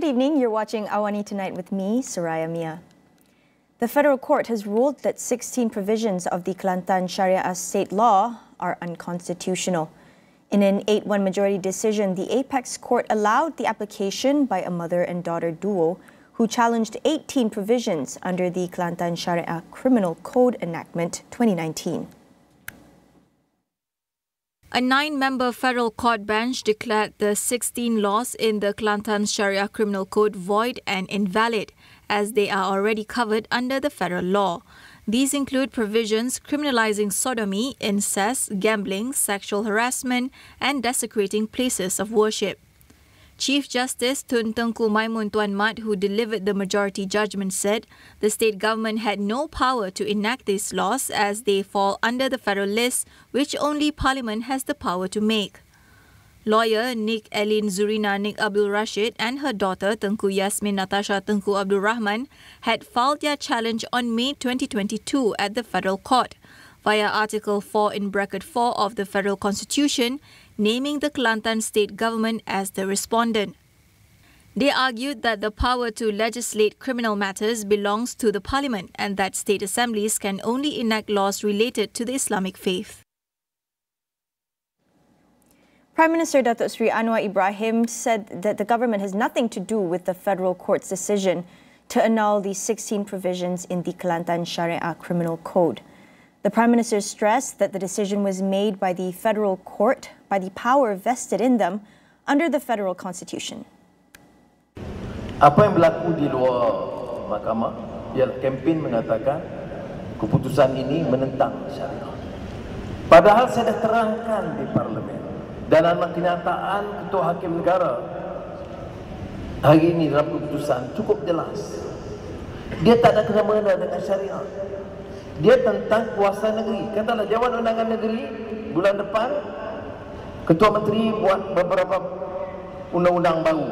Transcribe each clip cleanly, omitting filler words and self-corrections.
Good evening. You're watching AWANI Tonight with me, Saraya Mia. The federal court has ruled that 16 provisions of the Kelantan Syariah state law are unconstitutional. In an 8-1 majority decision, the apex court allowed the application by a mother and daughter duo who challenged 18 provisions under the Kelantan Syariah Criminal Code Enactment 2019. A 9-member federal court bench declared the 16 laws in the Kelantan Syariah Criminal Code void and invalid, as they are already covered under the federal law. These include provisions criminalizing sodomy, incest, gambling, sexual harassment, and desecrating places of worship. Chief Justice Tun Tengku Maimun Tuan Mat, who delivered the majority judgment, said the state government had no power to enact these laws as they fall under the federal list, which only Parliament has the power to make. Lawyer Nik Elin Zurina Nik Abdul Rashid and her daughter Tengku Yasmin Natasha Tengku Abdul Rahman had filed their challenge on May 2022 at the federal court via Article 4 in bracket 4 of the Federal Constitution, naming the Kelantan state government as the respondent. They argued that the power to legislate criminal matters belongs to the Parliament and that state assemblies can only enact laws related to the Islamic faith. Prime Minister Datuk Seri Anwar Ibrahim said that the government has nothing to do with the federal court's decision to annul the 16 provisions in the Kelantan Syariah Criminal Code. The Prime Minister stressed that the decision was made by the federal court by the power vested in them under the federal constitution. Apa yang berlaku di luar mahkamah ialah kempen mengatakan keputusan ini menentang syariah. Padahal saya dah terangkan di parlimen dan dalam kenyataan Ketua Hakim Negara hari ini dalam keputusan cukup jelas. Dia tak ada kena-mengena dengan syariah. Dia tentang kuasa negeri. Katalah Dewan Undangan Negeri bulan depan Ketua Menteri buat beberapa undang-undang baru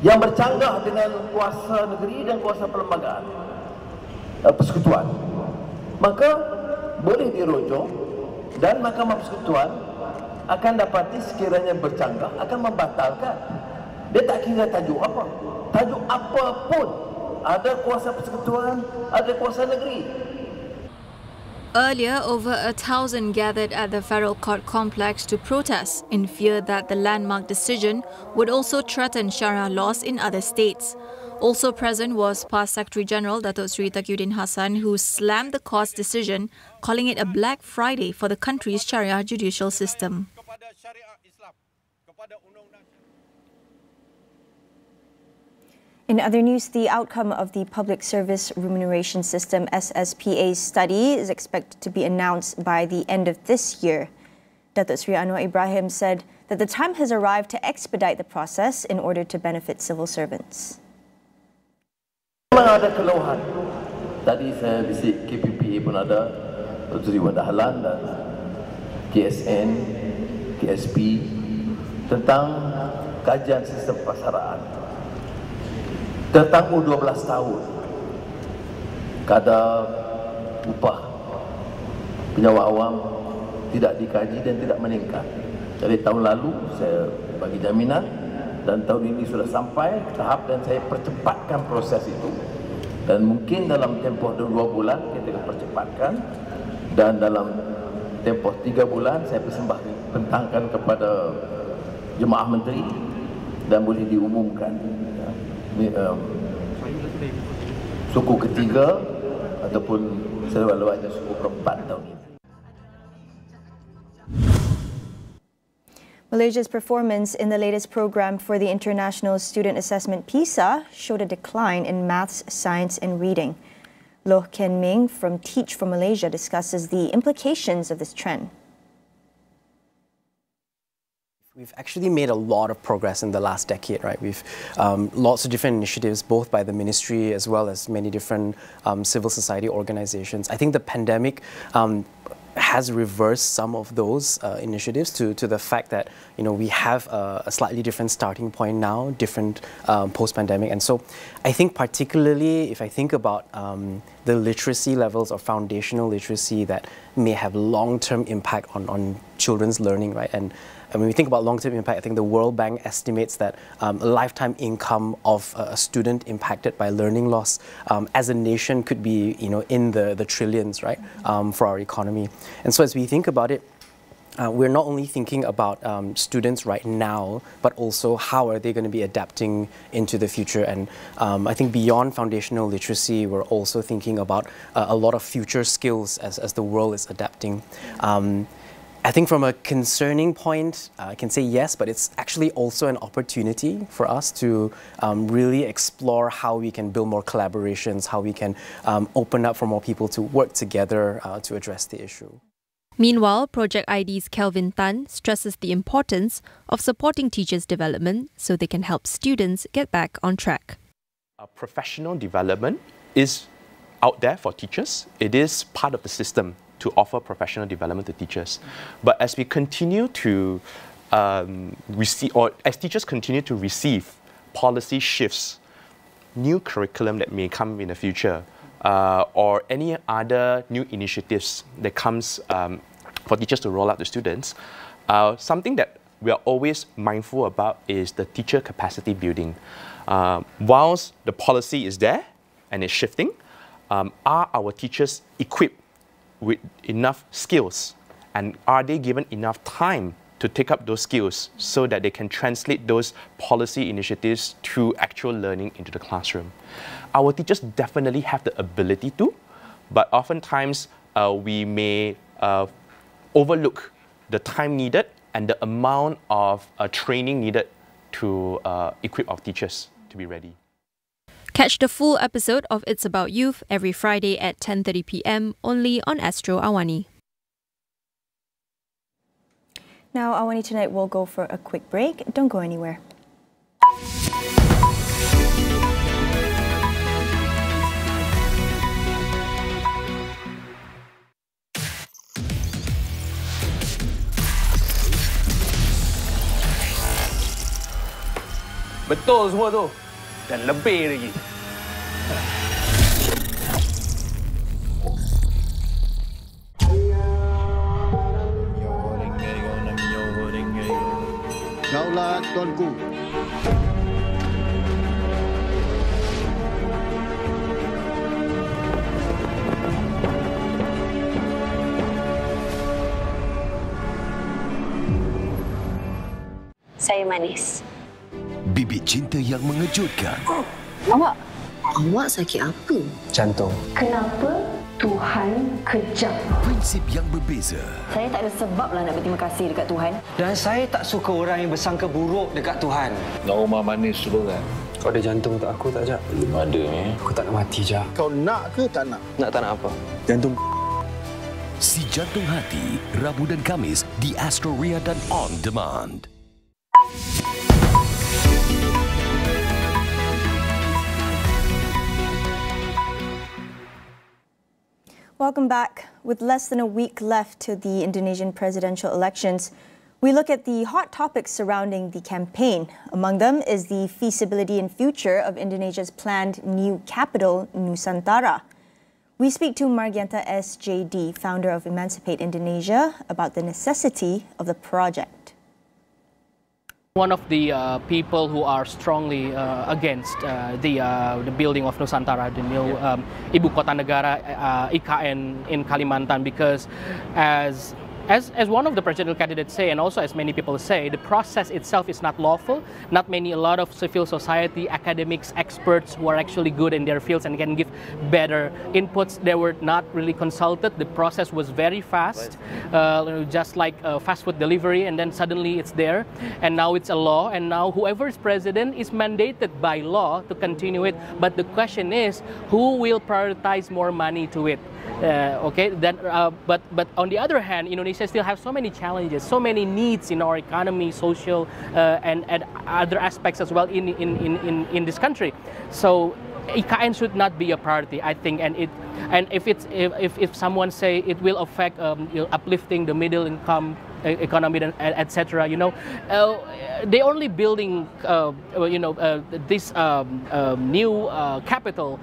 yang bercanggah dengan kuasa negeri dan kuasa perlembagaan persekutuan. Maka boleh dirujuk dan Mahkamah Persekutuan akan dapati sekiranya bercanggah akan membatalkan. Dia tak kira tajuk apa. Tajuk apa pun. Ada kuasa persekutuan, ada kuasa negeri. Earlier, over 1,000 gathered at the federal court complex to protest in fear that the landmark decision would also threaten Sharia laws in other states. Also present was past Secretary General Datuk Seri Taqiyuddin Hassan, who slammed the court's decision, calling it a Black Friday for the country's Sharia judicial system. In other news, the outcome of the Public Service Remuneration System SSPA study is expected to be announced by the end of this year. Datuk Seri Anwar Ibrahim said that the time has arrived to expedite the process in order to benefit civil servants. Memang ada keluhan. Tadi saya bisik KPPA pun ada, Menteri Dahlan dan KSN, KSP tentang kajian sistem pasaraan. Tentang 12 tahun kadar upah penyewa awam tidak dikaji dan tidak meningkat. Jadi tahun lalu saya bagi jaminan dan tahun ini sudah sampai ke tahap dan saya percepatkan proses itu. Dan mungkin dalam tempoh 2 bulan kita akan percepatkan dan dalam tempoh 3 bulan saya bentangkan kepada jemaah menteri dan boleh diumumkan. Suku ketiga ataupun selewat-lewatnya suku keempat tahun ini. Malaysia's performance in the latest program for the International Student Assessment PISA showed a decline in maths, science and reading. Loh Ken Ming from Teach for Malaysia discusses the implications of this trend. We've actually made a lot of progress in the last decade, right? We've lots of different initiatives, both by the ministry as well as many different civil society organizations. I think the pandemic has reversed some of those initiatives to the fact that we have a slightly different starting point now, different post-pandemic. And so I think particularly if I think about the literacy levels or foundational literacy that may have long-term impact on children's learning, right? And when we think about long-term impact, I think the World Bank estimates that a lifetime income of a student impacted by learning loss as a nation could be, in the trillions, right, for our economy. And so as we think about it, we're not only thinking about students right now, but also how are they going to be adapting into the future. And I think beyond foundational literacy, we're also thinking about a lot of future skills as the world is adapting. I think from a concerning point, I can say yes, but it's actually also an opportunity for us to really explore how we can build more collaborations, how we can open up for more people to work together to address the issue. Meanwhile, Project ID's Kelvin Tan stresses the importance of supporting teachers' development so they can help students get back on track. Professional development is out there for teachers. It is part of the system to offer professional development to teachers. But as we continue to receive, or as teachers continue to receive policy shifts, new curriculum that may come in the future, or any other new initiatives that comes for teachers to roll out to students, something that we are always mindful about is the teacher capacity building. Whilst the policy is there and it's shifting, are our teachers equipped with enough skills, and are they given enough time to take up those skills so that they can translate those policy initiatives to actual learning into the classroom? Our teachers definitely have the ability to, but oftentimes we may overlook the time needed and the amount of training needed to equip our teachers to be ready. Catch the full episode of It's About Youth every Friday at 10:30 p.m. only on Astro AWANI. Now, AWANI Tonight will go for a quick break. Don't go anywhere. Betul semua tu. Dan lebih lagi. Daulat Tuanku. Saya manis. Bibit cinta yang mengejutkan. Awak sakit apa? Jantung. Kenapa Tuhan kejam? Prinsip yang berbeza. Saya tak ada sebab lah nak berterima kasih dekat Tuhan. Dan saya tak suka orang yang bersangka buruk dekat Tuhan. Nak rumah manis dulu kan? Kau ada jantung untuk aku tak, Jak? Belum ada ni. Aku tak nak mati, Jak. Kau nak ke tak nak? Nak tak nak apa? Jantung. Si Jantung Hati, Rabu dan Kamis di Astro dan On Demand. Welcome back. With less than a week left to the Indonesian presidential elections, we look at the hot topics surrounding the campaign. Among them is the feasibility and future of Indonesia's planned new capital, Nusantara. We speak to Margianta SJD, founder of Emancipate Indonesia, about the necessity of the project. One of the people who are strongly against the building of Nusantara, the new Ibu Kota Negara IKN in Kalimantan, because as one of the presidential candidates say, and also as many people say, the process itself is not lawful. A lot of civil society, academics, experts who are actually good in their fields and can give better inputs, they were not really consulted. The process was very fast, just like fast food delivery, and then suddenly it's there, and now it's a law, and now whoever is president is mandated by law to continue it. But the question is, who will prioritize more money to it? But on the other hand, Indonesia Indonesia still have so many challenges, so many needs in our economy, social, and other aspects as well in this country. So IKN should not be a priority, I think, and if someone say it will affect uplifting the middle income economy, etc. They only building this new capital.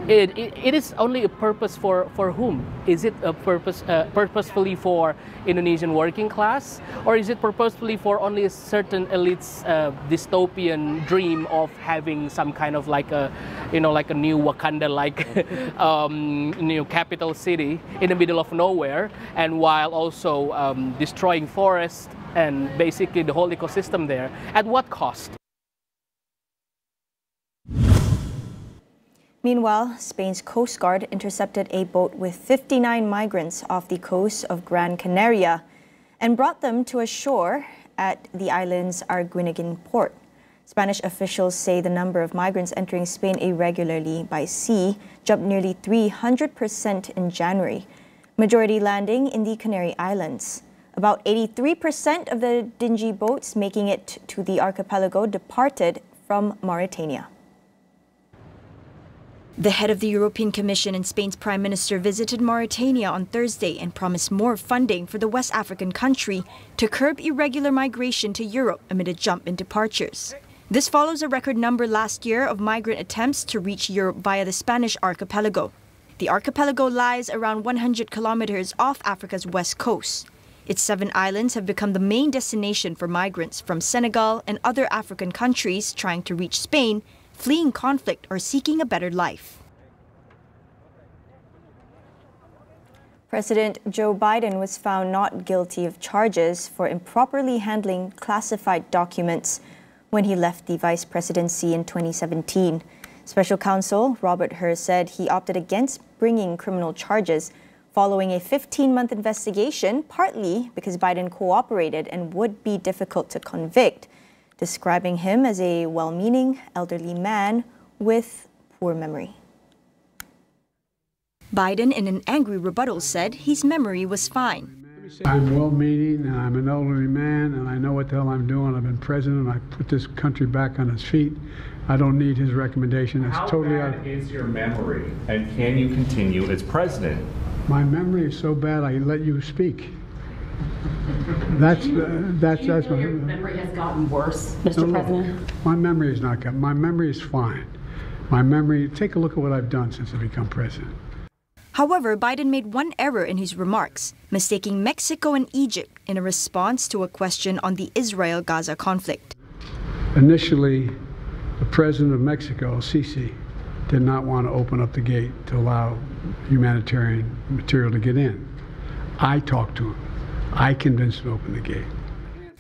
It is only a purpose for whom? Is it a purposefully for Indonesian working class, or is it purposefully for only a certain elite's dystopian dream of having some kind of like a new Wakanda-like new capital city in the middle of nowhere, and while also destroying forests and basically the whole ecosystem there? At what cost? Meanwhile, Spain's Coast Guard intercepted a boat with 59 migrants off the coast of Gran Canaria and brought them to a shore at the island's Arguineguin port. Spanish officials say the number of migrants entering Spain irregularly by sea jumped nearly 300% in January, majority landing in the Canary Islands. About 83% of the dingy boats making it to the archipelago departed from Mauritania. The head of the European Commission and Spain's Prime Minister visited Mauritania on Thursday and promised more funding for the West African country to curb irregular migration to Europe amid a jump in departures. This follows a record number last year of migrant attempts to reach Europe via the Spanish archipelago. The archipelago lies around 100 kilometers off Africa's west coast. Its 7 islands have become the main destination for migrants from Senegal and other African countries trying to reach Spain, fleeing conflict or seeking a better life. President Joe Biden was found not guilty of charges for improperly handling classified documents when he left the vice presidency in 2017. Special counsel Robert Hur said he opted against bringing criminal charges following a 15-month investigation, partly because Biden cooperated and would be difficult to convict, describing him as a well-meaning elderly man with poor memory. Biden, in an angry rebuttal, said his memory was fine. I'm well-meaning, and I'm an elderly man, and I know what the hell I'm doing. I've been president. I put this country back on its feet. I don't need his recommendation. It's totally out. How bad is your memory, and can you continue as president? My memory is so bad I let you speak. That's your memory has gotten worse, Mr. President? My memory is not good. My memory is fine. My memory, take a look at what I've done since I become president. However, Biden made one error in his remarks, mistaking Mexico and Egypt in a response to a question on the Israel-Gaza conflict. Initially, the president of Mexico, Sisi, did not want to open up the gate to allow humanitarian material to get in. I talked to him. I convinced him to open the gate.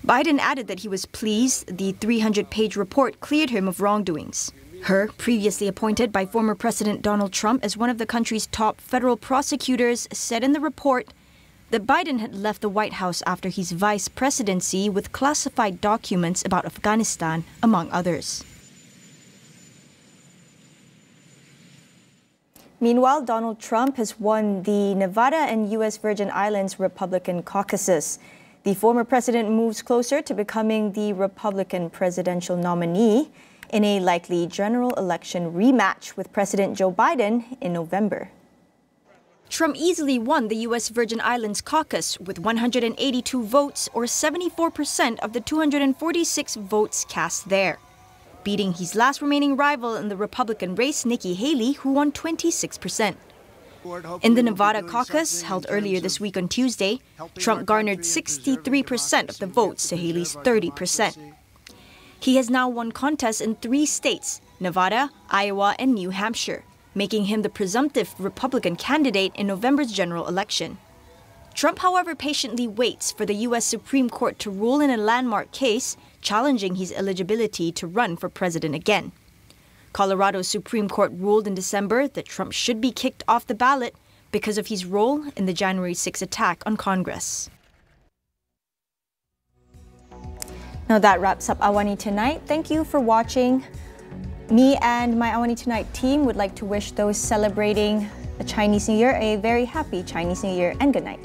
Biden added that he was pleased the 300-page report cleared him of wrongdoings. Hur, previously appointed by former President Donald Trump as one of the country's top federal prosecutors, said in the report that Biden had left the White House after his vice presidency with classified documents about Afghanistan, among others. Meanwhile, Donald Trump has won the Nevada and U.S. Virgin Islands Republican caucuses. The former president moves closer to becoming the Republican presidential nominee in a likely general election rematch with President Joe Biden in November. Trump easily won the U.S. Virgin Islands caucus with 182 votes, or 74% of the 246 votes cast there, beating his last remaining rival in the Republican race, Nikki Haley, who won 26%. In the Nevada caucus, held earlier this week on Tuesday, Trump garnered 63% of the votes to Haley's 30%. He has now won contests in 3 states, Nevada, Iowa, and New Hampshire, making him the presumptive Republican candidate in November's general election. Trump, however, patiently waits for the U.S. Supreme Court to rule in a landmark case challenging his eligibility to run for president again. Colorado's Supreme Court ruled in December that Trump should be kicked off the ballot because of his role in the January 6 attack on Congress. Now that wraps up AWANI Tonight. Thank you for watching. Me and my AWANI Tonight team would like to wish those celebrating the Chinese New Year a very happy Chinese New Year and good night.